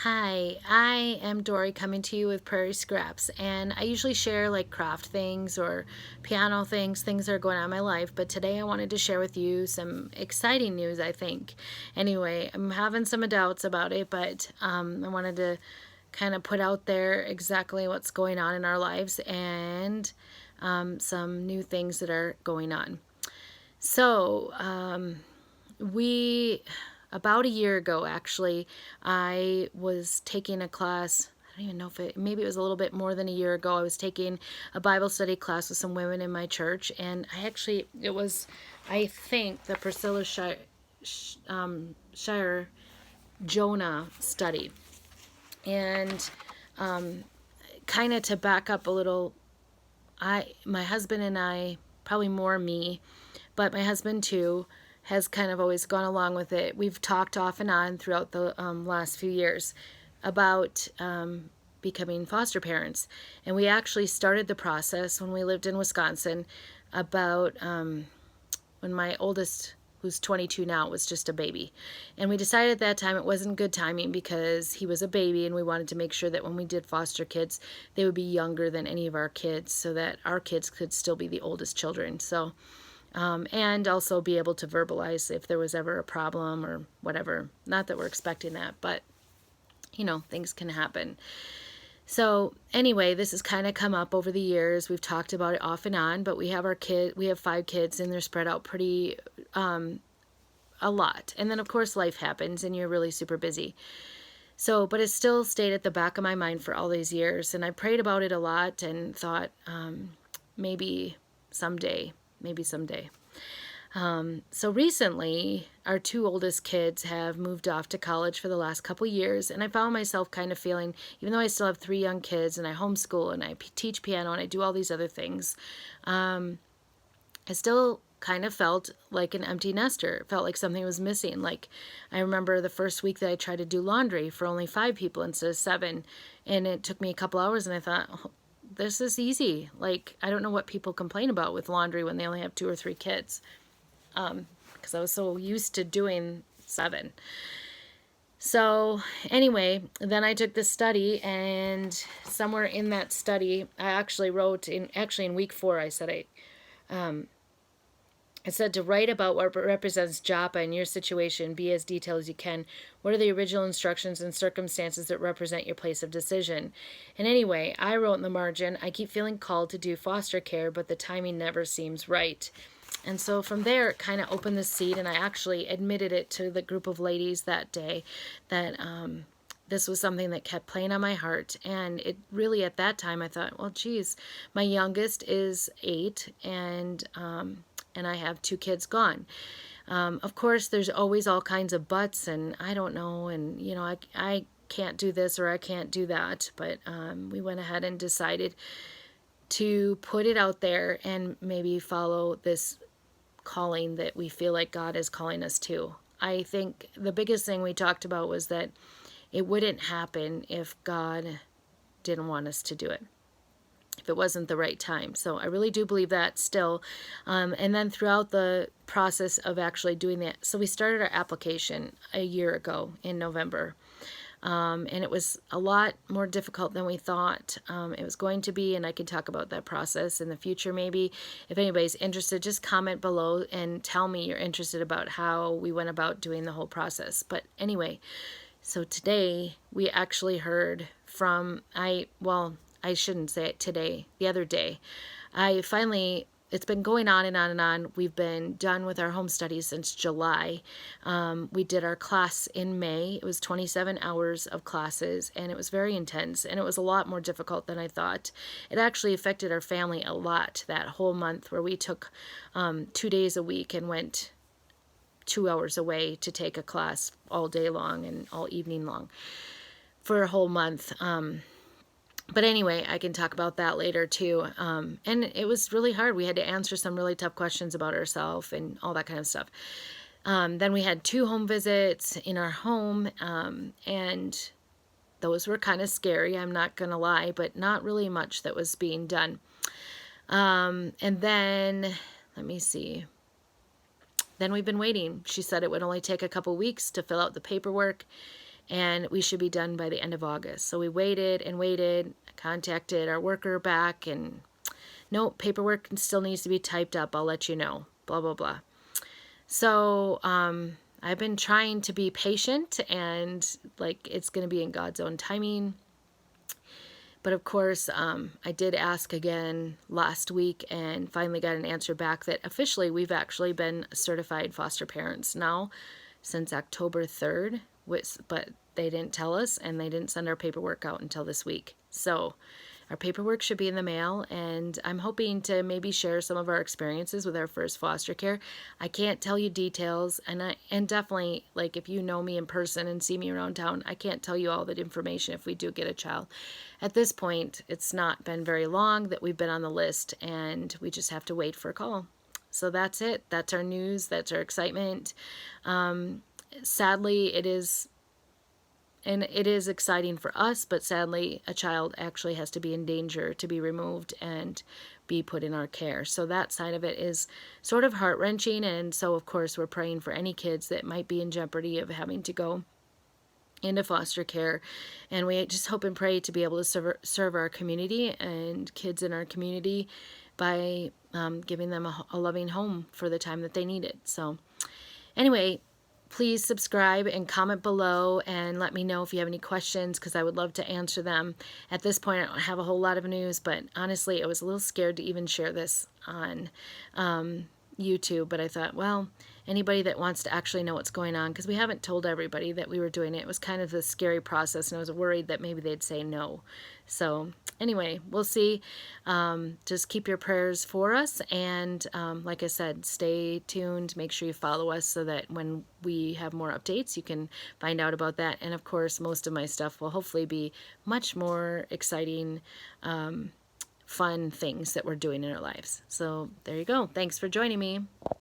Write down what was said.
Hi, I am Dory coming to you with Prairie Scraps, and I usually share like craft things or piano things, things that are going on in my life, but today I wanted to share with you some exciting news, I think. Anyway, I'm having some doubts about it, but I wanted to kind of put out there exactly what's going on in our lives and some new things that are going on. So, we about a year ago actually, I was taking a class. I don't even know if maybe it was a little bit more than a year ago. I was taking a Bible study class with some women in my church, and it was, I think, the Priscilla Shire Jonah study. And kind of to back up a little, my husband and I, probably more me, but my husband too, has kind of always gone along with it. We've talked off and on throughout the last few years about becoming foster parents. And we actually started the process when we lived in Wisconsin about when my oldest, who's 22 now, was just a baby. And we decided at that time it wasn't good timing because he was a baby, and we wanted to make sure that when we did foster kids, they would be younger than any of our kids so that our kids could still be the oldest children. So, and also be able to verbalize if there was ever a problem or whatever. Not that we're expecting that, but things can happen. So anyway, this has kind of come up over the years. We've talked about it off and on, but we have 5 kids, and they're spread out pretty a lot. And then of course life happens, and you're really super busy. So, but it still stayed at the back of my mind for all these years, and I prayed about it a lot and thought maybe someday, maybe someday. So recently, our 2 oldest kids have moved off to college for the last couple years, and I found myself kind of feeling, even though I still have 3 young kids, and I homeschool, and I teach piano, and I do all these other things, I still kind of felt like an empty nester. It felt like something was missing. Like, I remember the first week that I tried to do laundry for only 5 people instead of 7, and it took me a couple hours, and I thought, oh, this is easy. Like, I don't know what people complain about with laundry when they only have 2 or 3 kids, because I was so used to doing 7. So anyway, then I took this study, and somewhere in that study, I actually wrote in week 4, I said to write about what represents Joppa in your situation. Be as detailed as you can. What are the original instructions and circumstances that represent your place of decision? And anyway, I wrote in the margin, I keep feeling called to do foster care, but the timing never seems right. And so from there, it kind of opened the seed, and I actually admitted it to the group of ladies that day that this was something that kept playing on my heart. And it really, at that time, I thought, well, geez, my youngest is 8, and I have 2 kids gone. Of course, there's always all kinds of buts, and I don't know, and I can't do this or I can't do that. But we went ahead and decided to put it out there and maybe follow this calling that we feel like God is calling us to. I think the biggest thing we talked about was that it wouldn't happen if God didn't want us to do it, if it wasn't the right time. So I really do believe that still. And then throughout the process of actually doing that, so we started our application a year ago in November. And it was a lot more difficult than we thought it was going to be, and I can talk about that process in the future maybe. If anybody's interested, just comment below and tell me you're interested about how we went about doing the whole process. But anyway, so today we actually heard from, I shouldn't say it today, the other day, it's been going on and on and on. We've been done with our home studies since July. We did our class in May. It was 27 hours of classes, and it was very intense, and it was a lot more difficult than I thought. It actually affected our family a lot that whole month, where we took 2 days a week and went 2 hours away to take a class all day long and all evening long for a whole month. But anyway, I can talk about that later too. And it was really hard. We had to answer some really tough questions about ourselves and all that kind of stuff. Then we had 2 home visits in our home, and those were kind of scary, I'm not going to lie, but not really much that was being done. And then, let me see. Then we've been waiting. She said it would only take a couple weeks to fill out the paperwork. and we should be done by the end of August. So we waited and waited, contacted our worker back, and no, paperwork still needs to be typed up. I'll let you know, blah, blah, blah. So I've been trying to be patient, and like it's going to be in God's own timing. But of course, I did ask again last week and finally got an answer back that officially we've actually been certified foster parents now since October 3rd, but they didn't tell us, and they didn't send our paperwork out until this week. So our paperwork should be in the mail, and I'm hoping to maybe share some of our experiences with our first foster care. I can't tell you details, and definitely, like, if you know me in person and see me around town, I can't tell you all that information if we do get a child. At this point, it's not been very long that we've been on the list, and we just have to wait for a call. So that's it. That's our news. That's our excitement. Sadly, it is exciting for us, but sadly, a child actually has to be in danger to be removed and be put in our care. So that side of it is sort of heart-wrenching, and so of course we're praying for any kids that might be in jeopardy of having to go into foster care, and we just hope and pray to be able to serve our community and kids in our community by giving them a loving home for the time that they need it. So anyway, please subscribe and comment below and let me know if you have any questions, because I would love to answer them. At this point, I don't have a whole lot of news, but honestly, I was a little scared to even share this on YouTube, but I thought, well, anybody that wants to actually know what's going on, because we haven't told everybody that we were doing it. It was kind of a scary process, and I was worried that maybe they'd say no. So anyway, we'll see. Just keep your prayers for us, and like I said, stay tuned. Make sure you follow us so that when we have more updates, you can find out about that. And of course, most of my stuff will hopefully be much more exciting, fun things that we're doing in our lives. So there you go. Thanks for joining me.